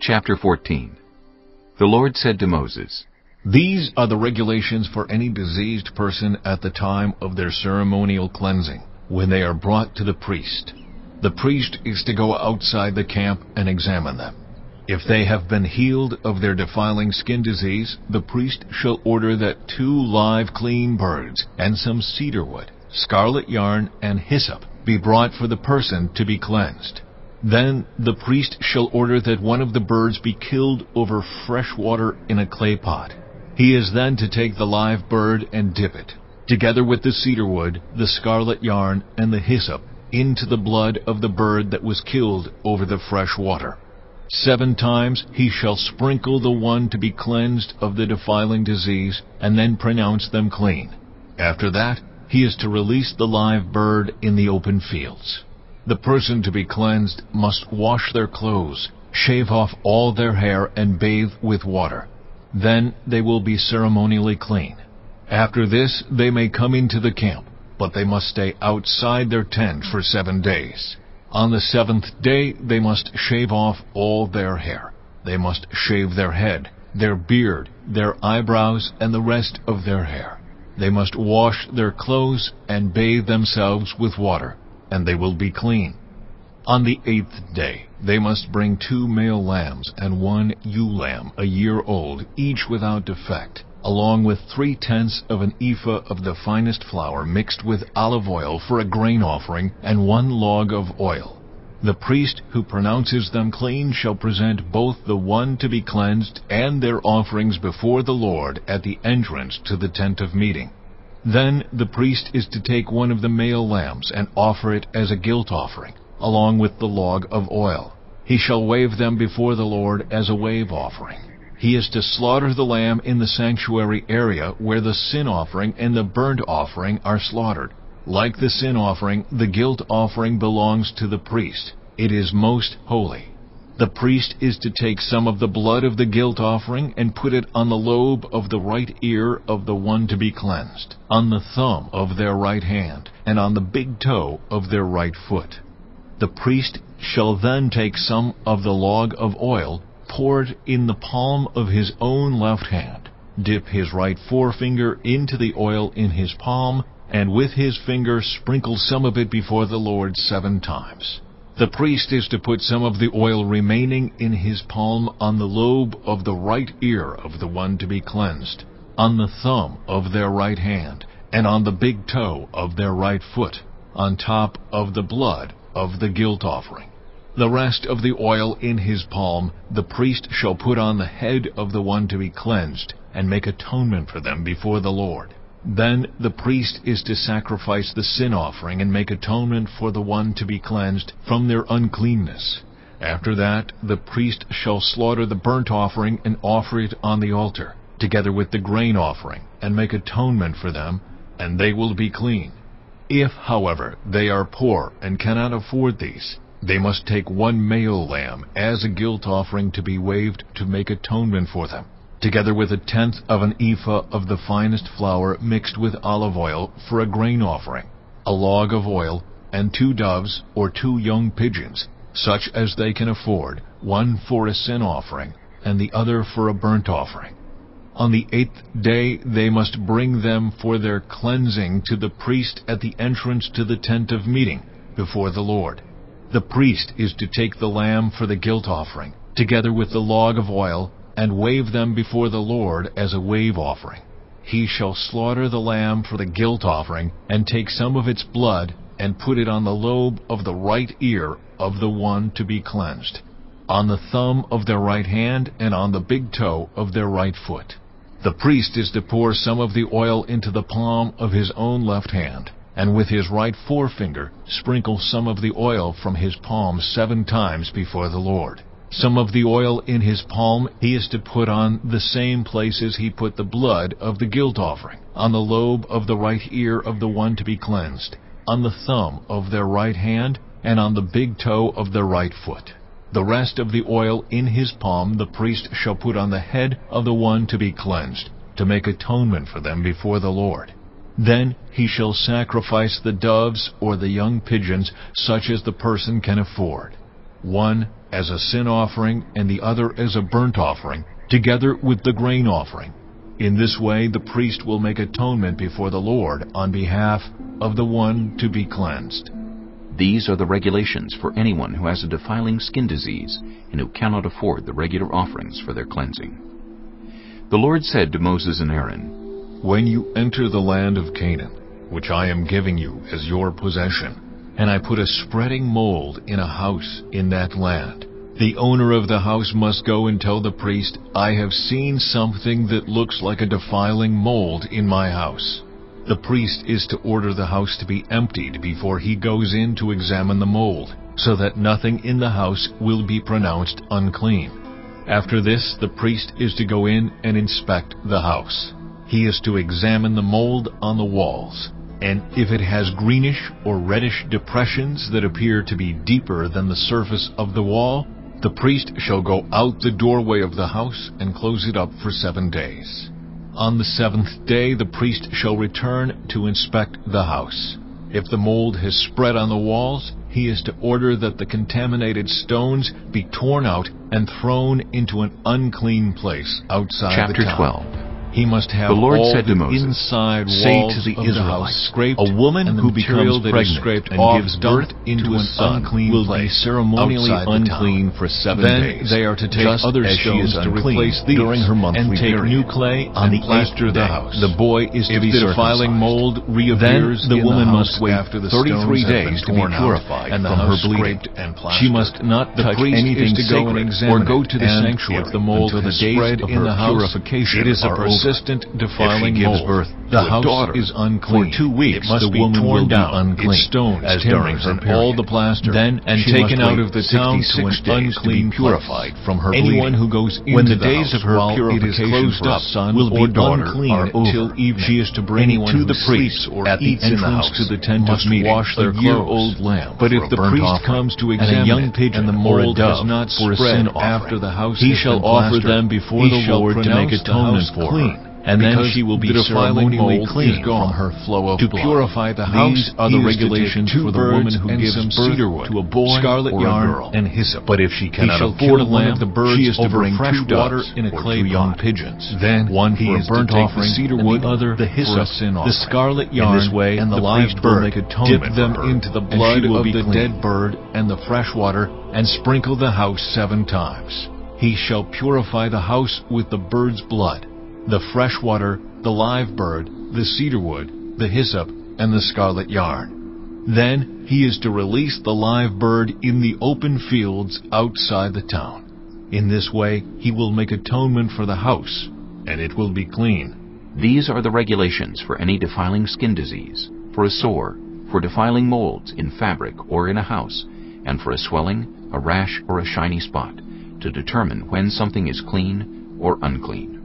Chapter 14. The Lord said to Moses, These are the regulations for any diseased person at the time of their ceremonial cleansing, when they are brought to the priest. The priest is to go outside the camp and examine them. If they have been healed of their defiling skin disease, the priest shall order that 2 live clean birds and some cedar wood, scarlet yarn, and hyssop be brought for the person to be cleansed. Then the priest shall order that one of the birds be killed over fresh water in a clay pot. He is then to take the live bird and dip it, together with the cedar wood, the scarlet yarn, and the hyssop, into the blood of the bird that was killed over the fresh water. 7 times he shall sprinkle the one to be cleansed of the defiling disease, and then pronounce them clean. After that, he is to release the live bird in the open fields. The person to be cleansed must wash their clothes, shave off all their hair, and bathe with water. Then they will be ceremonially clean. After this they may come into the camp, but they must stay outside their tent for 7 days. On the 7th day they must shave off all their hair. They must shave their head, their beard, their eyebrows, and the rest of their hair. They must wash their clothes and bathe themselves with water, and they will be clean. On the 8th day they must bring 2 male lambs and 1 ewe lamb a year old, each without defect, along with 3/10 of an ephah of the finest flour mixed with olive oil for a grain offering, and 1 log of oil. The priest who pronounces them clean shall present both the one to be cleansed and their offerings before the Lord at the entrance to the tent of meeting. Then the priest is to take 1 of the male lambs and offer it as a guilt offering, along with the log of oil. He shall wave them before the Lord as a wave offering. He is to slaughter the lamb in the sanctuary area where the sin offering and the burnt offering are slaughtered. Like the sin offering, the guilt offering belongs to the priest. It is most holy. The priest is to take some of the blood of the guilt offering and put it on the lobe of the right ear of the one to be cleansed, on the thumb of their right hand, and on the big toe of their right foot. The priest shall then take some of the log of oil, pour it in the palm of his own left hand, dip his right forefinger into the oil in his palm, and with his finger sprinkle some of it before the Lord 7 times. The priest is to put some of the oil remaining in his palm on the lobe of the right ear of the one to be cleansed, on the thumb of their right hand, and on the big toe of their right foot, on top of the blood of the guilt offering. The rest of the oil in his palm the priest shall put on the head of the one to be cleansed, and make atonement for them before the Lord. Then the priest is to sacrifice the sin offering and make atonement for the one to be cleansed from their uncleanness. After that the priest shall slaughter the burnt offering and offer it on the altar, together with the grain offering, and make atonement for them, and they will be clean. If, however, they are poor and cannot afford these, they must take 1 male lamb as a guilt offering to be waved to make atonement for them, together with 1/10 of an ephah of the finest flour mixed with olive oil for a grain offering, a log of oil, and 2 doves or 2 young pigeons, such as they can afford, 1 for a sin offering, and the other for a burnt offering. On the 8th day they must bring them for their cleansing to the priest at the entrance to the tent of meeting before the Lord. The priest is to take the lamb for the guilt offering, together with the log of oil, and wave them before the Lord as a wave offering. He shall slaughter the lamb for the guilt offering, and take some of its blood, and put it on the lobe of the right ear of the one to be cleansed, on the thumb of their right hand, and on the big toe of their right foot. The priest is to pour some of the oil into the palm of his own left hand, and with his right forefinger sprinkle some of the oil from his palm 7 times before the Lord. Some of the oil in his palm he is to put on the same places he put the blood of the guilt offering, on the lobe of the right ear of the one to be cleansed, on the thumb of their right hand, and on the big toe of their right foot. The rest of the oil in his palm the priest shall put on the head of the one to be cleansed, to make atonement for them before the Lord. Then he shall sacrifice the doves or the young pigeons, such as the person can afford, 1 as a sin offering and the other as a burnt offering, together with the grain offering. In this way the priest will make atonement before the Lord on behalf of the one to be cleansed. These are the regulations for anyone who has a defiling skin disease and who cannot afford the regular offerings for their cleansing. The Lord said to Moses and Aaron, "When you enter the land of Canaan, which I am giving you as your possession, and I put a spreading mold in a house in that land, the owner of the house must go and tell the priest, 'I have seen something that looks like a defiling mold in my house.' The priest is to order the house to be emptied before he goes in to examine the mold, so that nothing in the house will be pronounced unclean. After this, the priest is to go in and inspect the house. He is to examine the mold on the walls, and if it has greenish or reddish depressions that appear to be deeper than the surface of the wall, the priest shall go out the doorway of the house and close it up for 7 days. On the 7th day the priest shall return to inspect the house. If the mold has spread on the walls, he is to order that the contaminated stones be torn out and thrown into an unclean place outside Chapter the town. 12. He must have The Lord all said to the Moses, inside "Say walls to the of Israelites, the house scraped, a woman and the who material becomes that is pregnant scraped and off gives birth birth into to a an son unclean will be place ceremonially outside the unclean town. for 7 Then days. they are to take just other as she stones is to unclean replace these, during her monthly and take period. new clay On and the plaster 8th the day, house. the boy is to If be the defiling circumcised. mold Then reappears the in woman house must wait after the 33 stones have days been to be torn out purified and the from her house bleeding. scraped and plastered. She must not The touch priest anything is to go and sacred examine or go to the and sanctuary if the mold until has the days spread of in her the house, purification it is a are over. persistent defiling If she gives mold. birth The to a house daughter, is unclean. for 2 weeks it must the be woman torn will be down, unclean, its stones, as during timbers, her and period. all the plaster, Then and she taken must out wait of the town to 66 an days to be unclean purified place. from her Anyone bleeding. who goes into When the the days house of her while it is purification closed for a up son will or be daughter unclean are over. till evening. She is to bring Anyone to who the priest sleeps or at the eats in the entrance house to the tent must of meeting wash their a clothes. year-old lamb But for if a the burnt priest offering, comes to and a examine young it, pigeon and the or a mold has dove not for a spread sin after offering, the house he has shall been offer plastered, them before he the shall Lord to make pronounce the atonement house for clean, her, and then because she will be the defiling ceremonially mold clean is gone from her flow of to blood. purify the These house. are He the is to regulations take 2 for the woman birds who and gives some birth cedar wood, to a boy scarlet or a yarn, girl. and hyssop. But if she cannot shall afford a kill one lamb, of the birds she is to over bring fresh 2 water doves in a or clay 2 young pot. pigeons. Then one he for a is to burnt take offering, the cedar and wood, the other the for a hyssop, sin the offering. scarlet In yarn, this way, and the the live priest will bird. make Dip atonement them for her, into the and blood she will of be the clean. dead bird and the fresh water, and sprinkle the house 7 times. He shall purify the house with the bird's blood, the fresh water, the live bird, the cedar wood, the hyssop, and the scarlet yarn. Then he is to release the live bird in the open fields outside the town. In this way he will make atonement for the house, and it will be clean. These are the regulations for any defiling skin disease, for a sore, for defiling molds in fabric or in a house, and for a swelling, a rash, or a shiny spot, to determine when something is clean or unclean.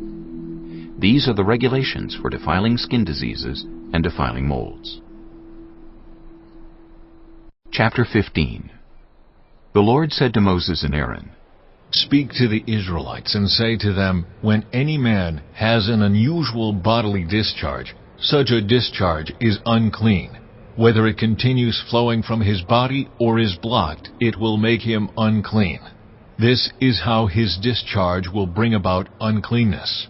These are the regulations for defiling skin diseases and defiling molds. Chapter 15. The Lord said to Moses and Aaron, Speak to the Israelites and say to them, when any man has an unusual bodily discharge, such a discharge is unclean. Whether it continues flowing from his body or is blocked, it will make him unclean. This is how his discharge will bring about uncleanness.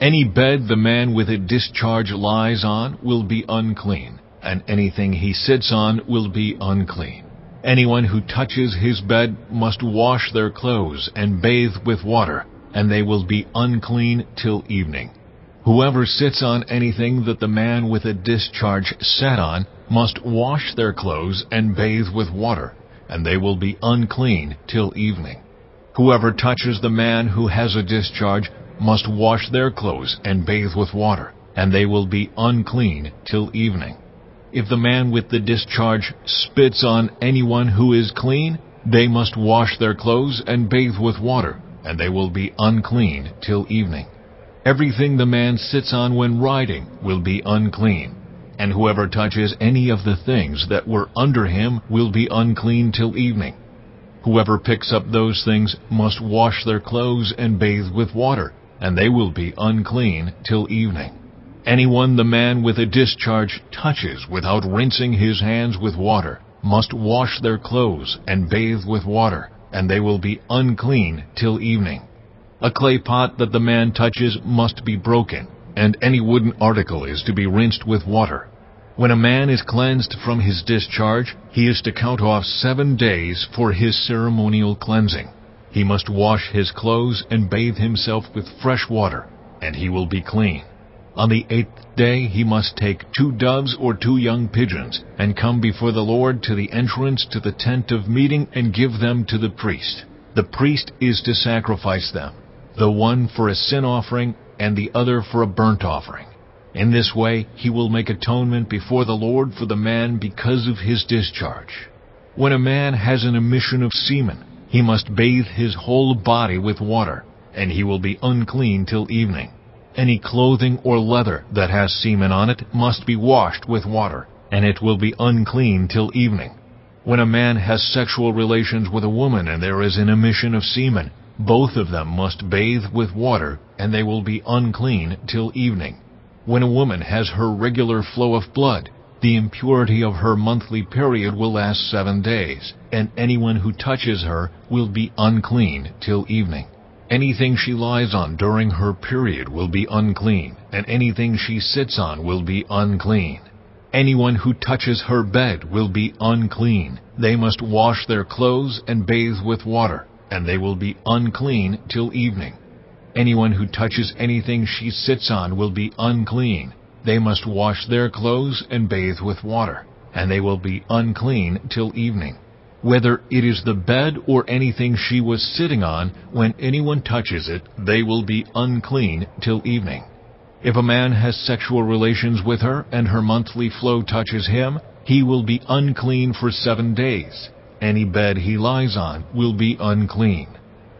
Any bed the man with a discharge lies on will be unclean, and anything he sits on will be unclean. Anyone who touches his bed must wash their clothes and bathe with water, and they will be unclean till evening. Whoever sits on anything that the man with a discharge sat on must wash their clothes and bathe with water, and they will be unclean till evening. Whoever touches the man who has a discharge must wash their clothes and bathe with water, and they will be unclean till evening. If the man with the discharge spits on anyone who is clean, they must wash their clothes and bathe with water, and they will be unclean till evening. Everything the man sits on when riding will be unclean, and whoever touches any of the things that were under him will be unclean till evening. Whoever picks up those things must wash their clothes and bathe with water, and they will be unclean till evening. Anyone the man with a discharge touches without rinsing his hands with water must wash their clothes and bathe with water, and they will be unclean till evening. A clay pot that the man touches must be broken, and any wooden article is to be rinsed with water. When a man is cleansed from his discharge, he is to count off 7 days for his ceremonial cleansing. He must wash his clothes and bathe himself with fresh water, and he will be clean. On the 8th day he must take 2 doves or 2 young pigeons, and come before the Lord to the entrance to the tent of meeting and give them to the priest. The priest is to sacrifice them, the one for a sin offering and the other for a burnt offering. In this way he will make atonement before the Lord for the man because of his discharge. When a man has an emission of semen, he must bathe his whole body with water, and he will be unclean till evening. Any clothing or leather that has semen on it must be washed with water, and it will be unclean till evening. When a man has sexual relations with a woman and there is an emission of semen, both of them must bathe with water, and they will be unclean till evening. When a woman has her regular flow of blood, the impurity of her monthly period will last 7 days, and anyone who touches her will be unclean till evening. Anything she lies on during her period will be unclean, and anything she sits on will be unclean. Anyone who touches her bed will be unclean. They must wash their clothes and bathe with water, and they will be unclean till evening. Anyone who touches anything she sits on will be unclean. They must wash their clothes and bathe with water, and they will be unclean till evening. Whether it is the bed or anything she was sitting on, when anyone touches it, they will be unclean till evening. If a man has sexual relations with her and her monthly flow touches him, he will be unclean for 7 days. Any bed he lies on will be unclean.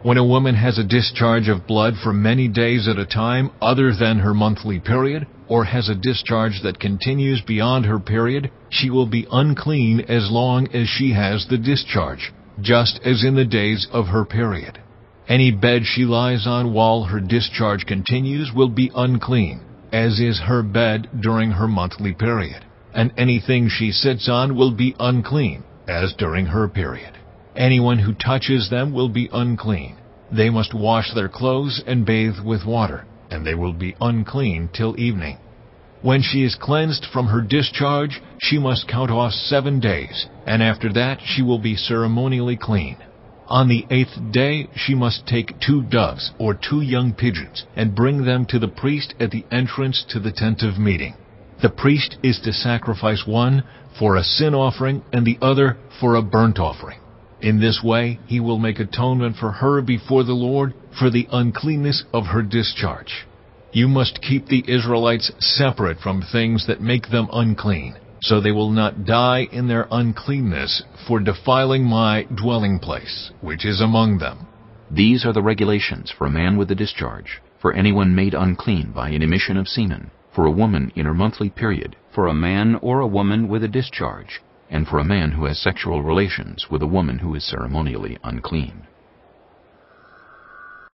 When a woman has a discharge of blood for many days at a time other than her monthly period, or has a discharge that continues beyond her period, she will be unclean as long as she has the discharge, just as in the days of her period. Any bed she lies on while her discharge continues will be unclean, as is her bed during her monthly period, and anything she sits on will be unclean, as during her period. Anyone who touches them will be unclean. They must wash their clothes and bathe with water, and they will be unclean till evening. When she is cleansed from her discharge, she must count off 7 days, and after that she will be ceremonially clean. On the 8th day she must take 2 doves or 2 young pigeons, and bring them to the priest at the entrance to the tent of meeting. The priest is to sacrifice one for a sin offering and the other for a burnt offering. In this way he will make atonement for her before the Lord for the uncleanness of her discharge. You must keep the Israelites separate from things that make them unclean, so they will not die in their uncleanness for defiling my dwelling place, which is among them. These are the regulations for a man with a discharge, for anyone made unclean by an emission of semen, for a woman in her monthly period, for a man or a woman with a discharge, and for a man who has sexual relations with a woman who is ceremonially unclean.